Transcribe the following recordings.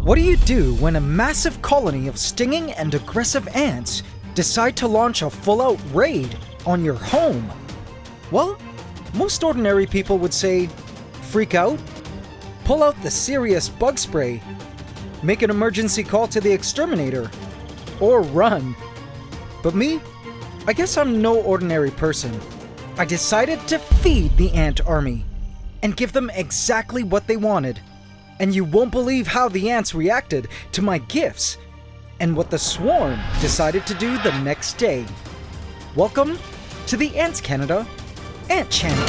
What do you do when a massive colony of stinging and aggressive ants decide to launch a full-out raid on your home? Well, most ordinary people would say, freak out, pull out the serious bug spray, make an emergency call to the exterminator, or run. But me, I guess I'm no ordinary person. I decided to feed the ant army and give them exactly what they wanted. And you won't believe how the ants reacted to my gifts and what the swarm decided to do the next day. Welcome to the AntsCanada Ant Channel.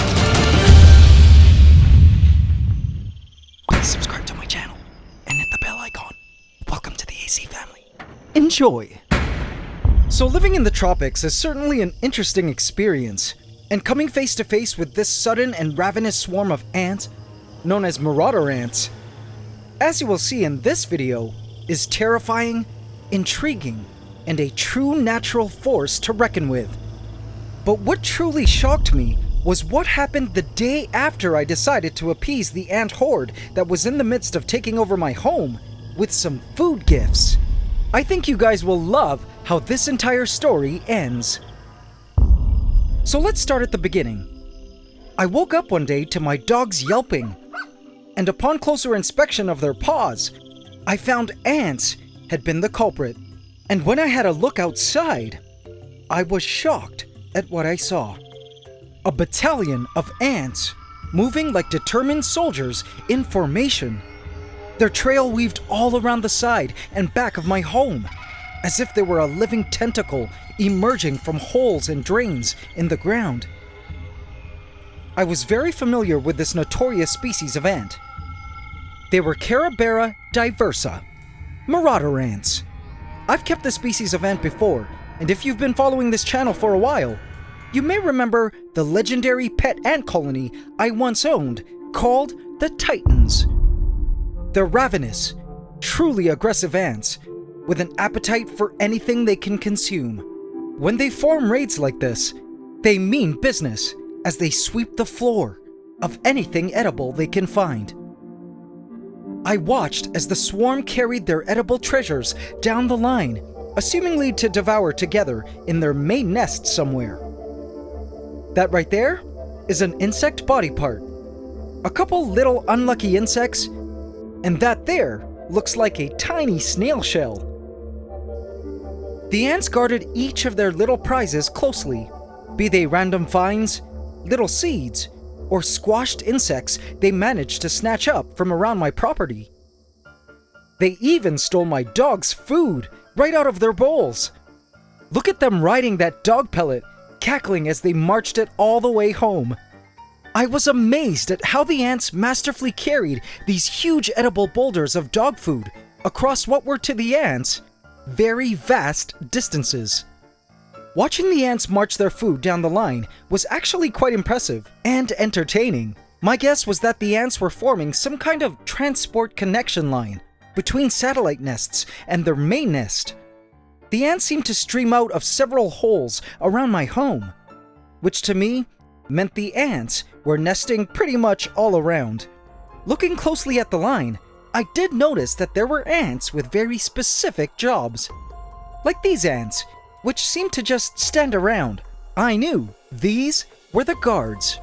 Please subscribe to my channel and hit the bell icon. Welcome to the AC family. Enjoy. So living in the tropics is certainly an interesting experience, and coming face to face with this sudden and ravenous swarm of ants, known as Marauder ants, as you will see in this video, is terrifying, intriguing, and a true natural force to reckon with. But what truly shocked me was what happened the day after I decided to appease the ant horde that was in the midst of taking over my home with some food gifts. I think you guys will love how this entire story ends. So let's start at the beginning. I woke up one day to my dogs yelping, and upon closer inspection of their paws, I found ants had been the culprit. And when I had a look outside, I was shocked at what I saw. A battalion of ants moving like determined soldiers in formation. Their trail weaved all around the side and back of my home, as if they were a living tentacle emerging from holes and drains in the ground. I was very familiar with this notorious species of ant. They were Carabera diversa, marauder ants. I've kept this species of ant before, and if you've been following this channel for a while, you may remember the legendary pet ant colony I once owned called the Titans. They're ravenous, truly aggressive ants with an appetite for anything they can consume. When they form raids like this, they mean business as they sweep the floor of anything edible they can find. I watched as the swarm carried their edible treasures down the line, assumingly to devour together in their main nest somewhere. That right there is an insect body part. A couple little unlucky insects, and that there looks like a tiny snail shell. The ants guarded each of their little prizes closely, be they random finds, little seeds, or squashed insects they managed to snatch up from around my property. They even stole my dog's food right out of their bowls. Look at them riding that dog pellet, cackling as they marched it all the way home. I was amazed at how the ants masterfully carried these huge edible boulders of dog food across what were to the ants very vast distances. Watching the ants march their food down the line was actually quite impressive and entertaining. My guess was that the ants were forming some kind of transport connection line between satellite nests and their main nest. The ants seemed to stream out of several holes around my home, which to me meant the ants were nesting pretty much all around. Looking closely at the line, I did notice that there were ants with very specific jobs. Like these ants, which seemed to just stand around. I knew these were the guards,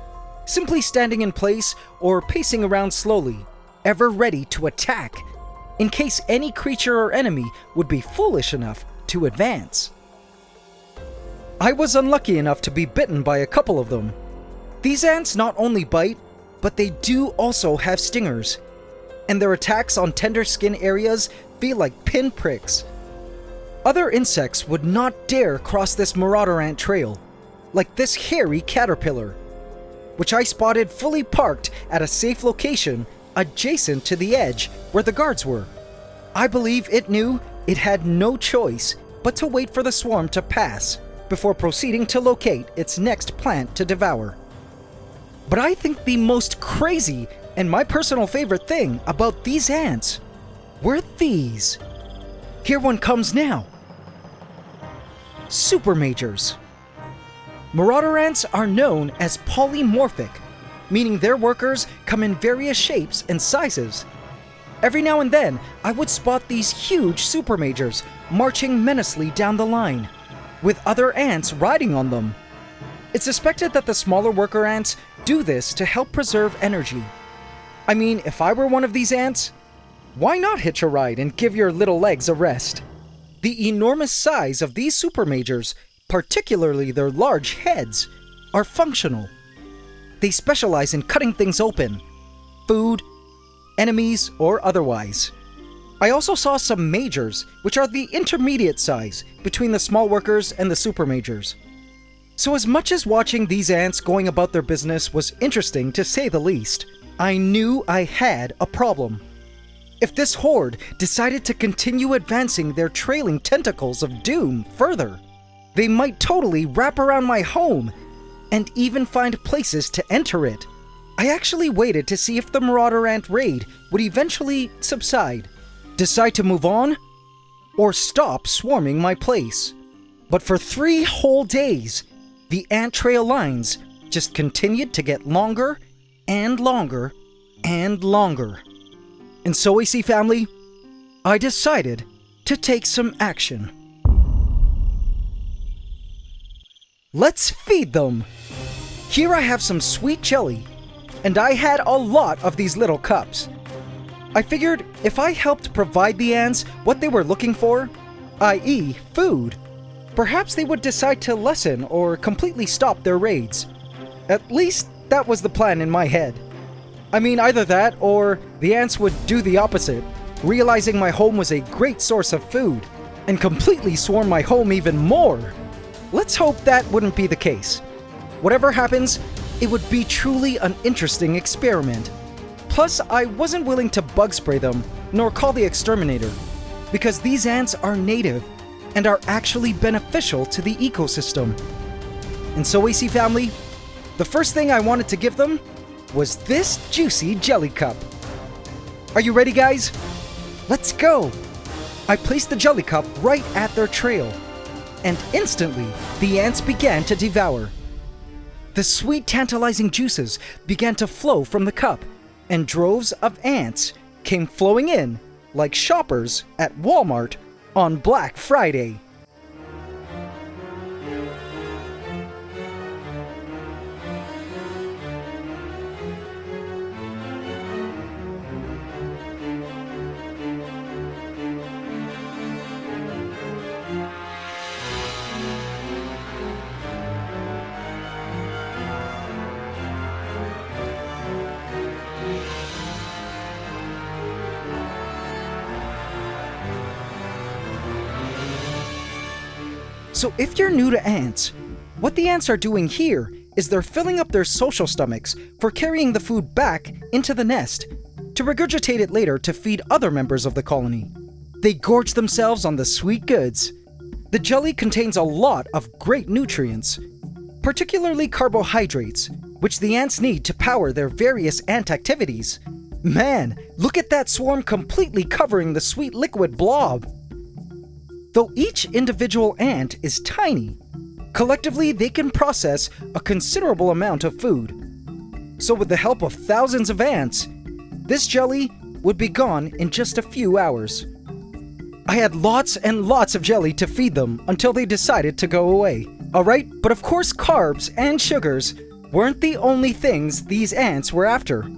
simply standing in place or pacing around slowly, ever ready to attack, in case any creature or enemy would be foolish enough to advance. I was unlucky enough to be bitten by a couple of them. These ants not only bite, but they do also have stingers, and their attacks on tender skin areas feel like pinpricks. Other insects would not dare cross this marauder ant trail, like this hairy caterpillar, which I spotted fully parked at a safe location adjacent to the edge where the guards were. I believe it knew it had no choice but to wait for the swarm to pass before proceeding to locate its next plant to devour. But I think the most crazy and my personal favorite thing about these ants were these. Here one comes now. Supermajors. Marauder ants are known as polymorphic, meaning their workers come in various shapes and sizes. Every now and then, I would spot these huge super majors marching menacingly down the line, with other ants riding on them. It's suspected that the smaller worker ants do this to help preserve energy. I mean, if I were one of these ants, why not hitch a ride and give your little legs a rest? The enormous size of these super majors, particularly their large heads, are functional. They specialize in cutting things open, food, enemies, or otherwise. I also saw some majors, which are the intermediate size between the small workers and the super majors. So as much as watching these ants going about their business was interesting to say the least, I knew I had a problem. If this horde decided to continue advancing their trailing tentacles of doom further, they might totally wrap around my home and even find places to enter it. I actually waited to see if the Marauder ant raid would eventually subside, decide to move on, or stop swarming my place. But for 3 whole days, the ant trail lines just continued to get longer and longer and longer. And so, AC family, I decided to take some action. Let's feed them! Here I have some sweet jelly, and I had a lot of these little cups. I figured if I helped provide the ants what they were looking for, i.e. food, perhaps they would decide to lessen or completely stop their raids. At least that was the plan in my head. I mean, either that or the ants would do the opposite, realizing my home was a great source of food, and completely swarm my home even more. Let's hope that wouldn't be the case. Whatever happens, it would be truly an interesting experiment. Plus, I wasn't willing to bug spray them, nor call the exterminator, because these ants are native and are actually beneficial to the ecosystem. And so, AC family, the first thing I wanted to give them was this juicy jelly cup. Are you ready, guys? Let's go! I placed the jelly cup right at their trail, and instantly, the ants began to devour. The sweet, tantalizing juices began to flow from the cup, and droves of ants came flowing in like shoppers at Walmart on Black Friday. So if you're new to ants, what the ants are doing here is they're filling up their social stomachs for carrying the food back into the nest to regurgitate it later to feed other members of the colony. They gorge themselves on the sweet goods. The jelly contains a lot of great nutrients, particularly carbohydrates, which the ants need to power their various ant activities. Man, look at that swarm completely covering the sweet liquid blob. Though each individual ant is tiny, collectively they can process a considerable amount of food. So with the help of thousands of ants, this jelly would be gone in just a few hours. I had lots and lots of jelly to feed them until they decided to go away. Alright, but of course carbs and sugars weren't the only things these ants were after.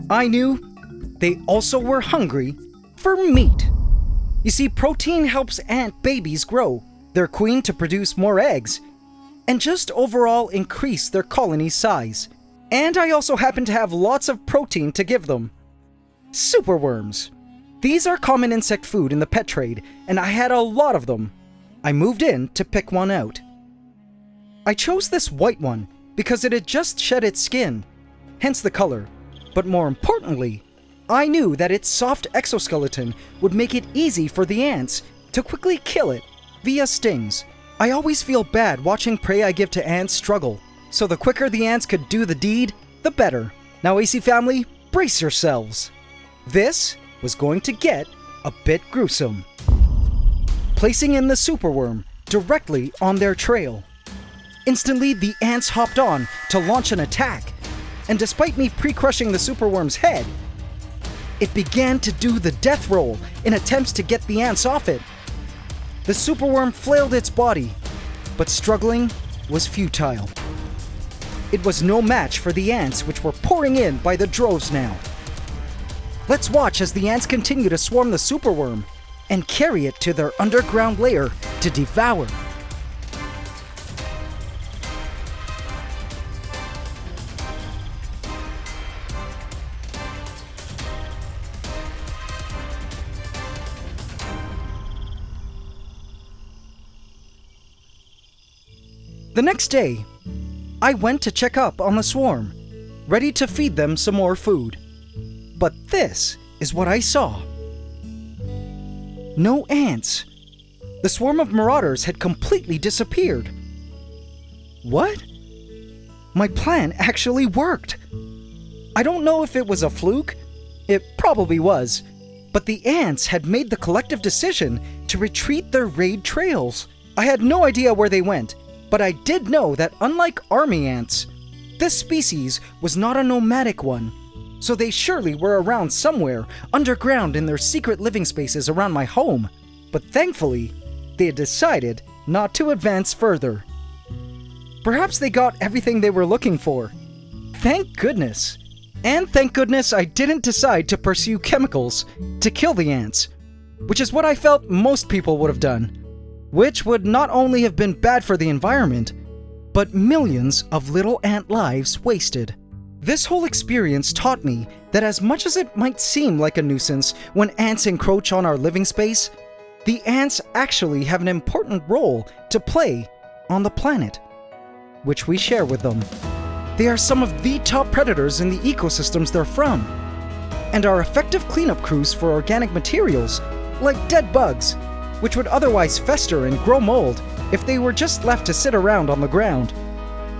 I knew they also were hungry for meat. You see, protein helps ant babies grow, their queen to produce more eggs, and just overall increase their colony size. And I also happen to have lots of protein to give them. Superworms. These are common insect food in the pet trade, and I had a lot of them. I moved in to pick one out. I chose this white one because it had just shed its skin, hence the color. But more importantly, I knew that its soft exoskeleton would make it easy for the ants to quickly kill it via stings. I always feel bad watching prey I give to ants struggle, so the quicker the ants could do the deed, the better. Now AC family, brace yourselves. This was going to get a bit gruesome. Placing in the superworm directly on their trail. Instantly, the ants hopped on to launch an attack, and despite me pre-crushing the superworm's head, it began to do the death roll in attempts to get the ants off it. The superworm flailed its body, but struggling was futile. It was no match for the ants, which were pouring in by the droves now. Let's watch as the ants continue to swarm the superworm and carry it to their underground lair to devour. The next day, I went to check up on the swarm, ready to feed them some more food. But this is what I saw. No ants. The swarm of marauders had completely disappeared. What? My plan actually worked. I don't know if it was a fluke. It probably was. But the ants had made the collective decision to retreat their raid trails. I had no idea where they went, but I did know that unlike army ants, this species was not a nomadic one, so they surely were around somewhere underground in their secret living spaces around my home. But thankfully, they had decided not to advance further. Perhaps they got everything they were looking for. Thank goodness. And thank goodness I didn't decide to pursue chemicals to kill the ants, which is what I felt most people would have done. Which would not only have been bad for the environment, but millions of little ant lives wasted. This whole experience taught me that as much as it might seem like a nuisance when ants encroach on our living space, the ants actually have an important role to play on the planet, which we share with them. They are some of the top predators in the ecosystems they're from, and are effective cleanup crews for organic materials like dead bugs, which would otherwise fester and grow mold if they were just left to sit around on the ground.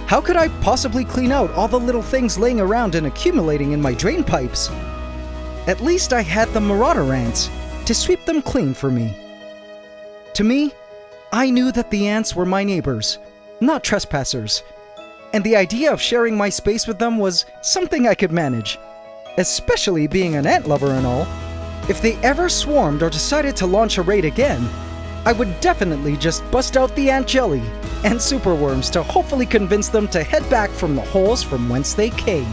How could I possibly clean out all the little things laying around and accumulating in my drain pipes? At least I had the marauder ants to sweep them clean for me. To me, I knew that the ants were my neighbors, not trespassers, and the idea of sharing my space with them was something I could manage, especially being an ant lover and all. If they ever swarmed or decided to launch a raid again, I would definitely just bust out the ant jelly and superworms to hopefully convince them to head back from the holes from whence they came.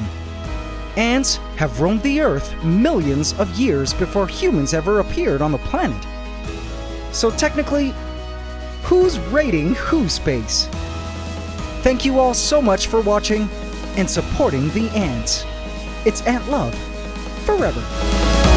Ants have roamed the earth millions of years before humans ever appeared on the planet. So technically, who's raiding whose space? Thank you all so much for watching and supporting the ants. It's Ant Love forever.